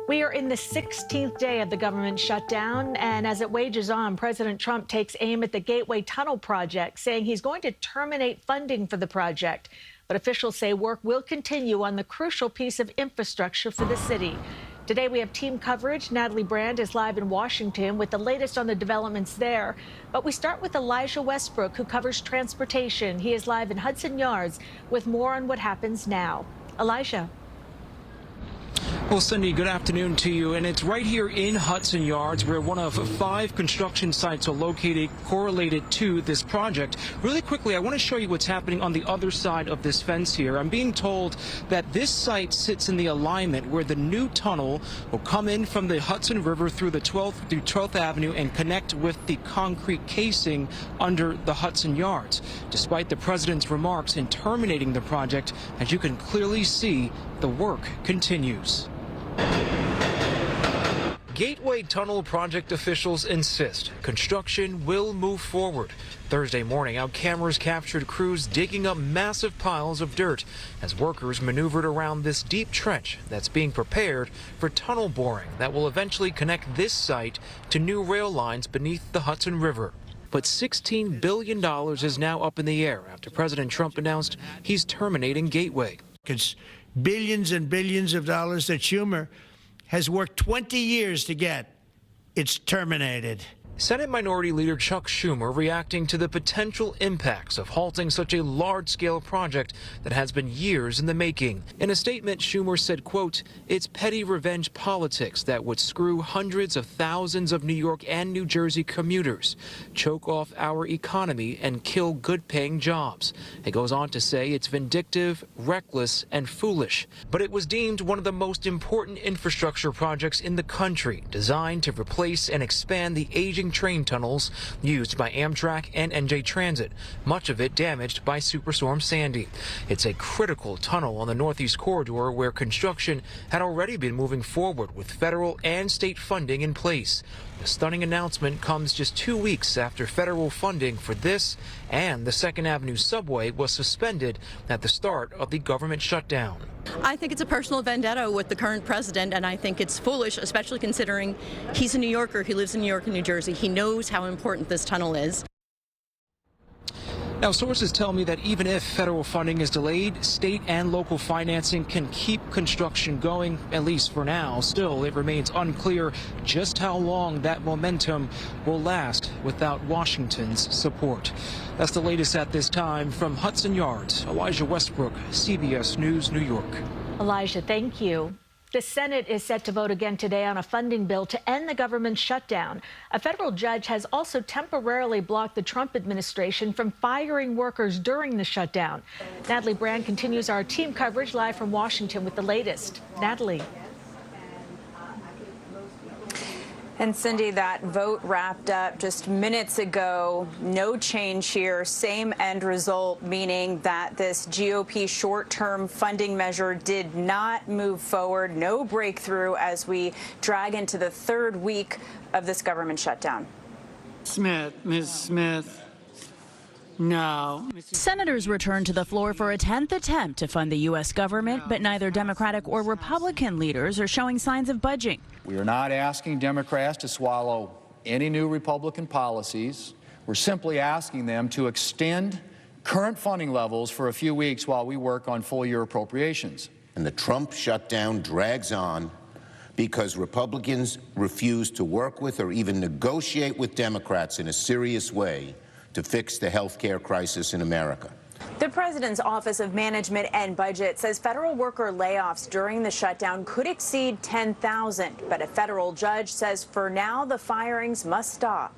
We are in the 16th day of the government shutdown, and as it wages on, President Trump takes aim at the Gateway Tunnel project, saying he's going to terminate funding for the project. But officials say work will continue on the crucial piece of infrastructure for the city. Today we have team coverage. Natalie Brand is live in Washington with the latest on the developments there. But we start with Elijah Westbrook, who covers transportation. He is live in Hudson Yards with more on what happens now. Elijah. Well, Cindy, good afternoon to you. And it's right here in Hudson Yards where one of 5 construction sites are located correlated to this project. Really quickly, I want to show you what's happening on the other side of this fence here. I'm being told that this site sits in the alignment where the new tunnel will come in from the Hudson River through the 12th Avenue and connect with the concrete casing under the Hudson Yards. Despite the president's remarks in terminating the project, as you can clearly see, the work continues. Gateway Tunnel project officials insist construction will move forward. Thursday morning, our cameras captured crews digging up massive piles of dirt as workers maneuvered around this deep trench that's being prepared for tunnel boring that will eventually connect this site to new rail lines beneath the Hudson River. But $16 billion is now up in the air after President Trump announced he's terminating Gateway. It's billions and billions of dollars that Schumer has worked 20 years to get. It's terminated. Senate Minority Leader Chuck Schumer reacting to the potential impacts of halting such a large-scale project that has been years in the making. In a statement, Schumer said, quote, "It's petty revenge politics that would screw hundreds of thousands of New York and New Jersey commuters, choke off our economy, and kill good-paying jobs." It goes on to say it's vindictive, reckless, and foolish. But it was deemed one of the most important infrastructure projects in the country, designed to replace and expand the aging train tunnels used by Amtrak and NJ Transit, much of it damaged by Superstorm Sandy. It's a critical tunnel on the Northeast Corridor where construction had already been moving forward with federal and state funding in place. The stunning announcement comes just 2 weeks after federal funding for this and the 2nd Avenue subway was suspended at the start of the government shutdown. I think it's a personal vendetta with the current president, and I think it's foolish, especially considering he's a New Yorker. He lives in New York and New Jersey. He knows how important this tunnel is. Now, sources tell me that even if federal funding is delayed, state and local financing can keep construction going, at least for now. Still, it remains unclear just how long that momentum will last without Washington's support. That's the latest at this time. From Hudson Yards, Elijah Westbrook, CBS News, New York. Elijah, thank you. The Senate is set to vote again today on a funding bill to end the government shutdown. A federal judge has also temporarily blocked the Trump administration from firing workers during the shutdown. Natalie Brand continues our team coverage live from Washington with the latest. Natalie. And Cindy, that vote wrapped up just minutes ago. No change here. Same end result, meaning that this GOP short-term funding measure did not move forward. No breakthrough as we drag into the 3rd week of this government shutdown. Ms. Smith. No. Senators returned to the floor for a 10th attempt to fund the U.S. government, but neither Democratic or Republican leaders are showing signs of budging. We are not asking Democrats to swallow any new Republican policies. We're simply asking them to extend current funding levels for a few weeks while we work on full-year appropriations. And the Trump shutdown drags on because Republicans refuse to work with or even negotiate with Democrats in a serious way to fix the health care crisis in America. The president's Office of Management and Budget says federal worker layoffs during the shutdown could exceed 10,000. But a federal judge says for now the firings must stop.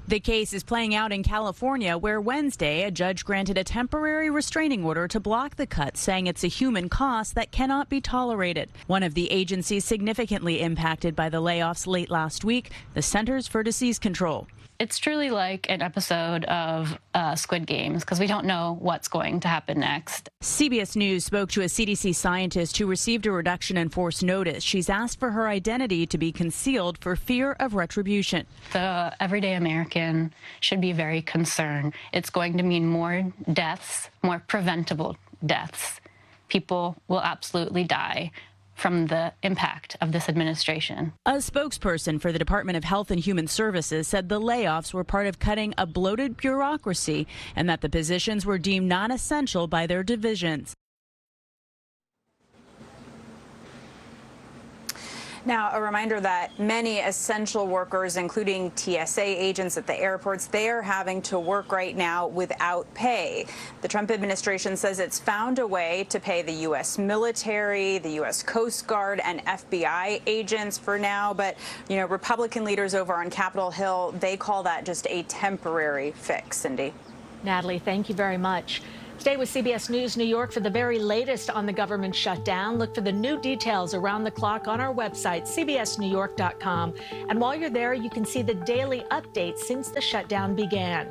The case is playing out in California, where Wednesday a judge granted a temporary restraining order to block the cuts, saying it's a human cost that cannot be tolerated. One of the agencies significantly impacted by the layoffs late last week, the Centers for Disease Control. It's truly like an episode of Squid Games because we don't know what's going to happen next. CBS News spoke to a CDC scientist who received a reduction in force notice. She's asked for her identity to be concealed for fear of retribution. The everyday American should be very concerned. It's going to mean more deaths, more preventable deaths. People will absolutely die from the impact of this administration. A spokesperson for the Department of Health and Human Services said the layoffs were part of cutting a bloated bureaucracy and that the positions were deemed non-essential by their divisions. Now, a reminder that many essential workers, including TSA agents at the airports, they are having to work right now without pay. The Trump administration says it's found a way to pay the U.S. military, the U.S. Coast Guard, and FBI agents for now. But, Republican leaders over on Capitol Hill, they call that just a temporary fix. Cindy. Natalie, thank you very much. Stay with CBS News New York for the very latest on the government shutdown. Look for the new details around the clock on our website, cbsnewyork.com. And while you're there, you can see the daily updates since the shutdown began.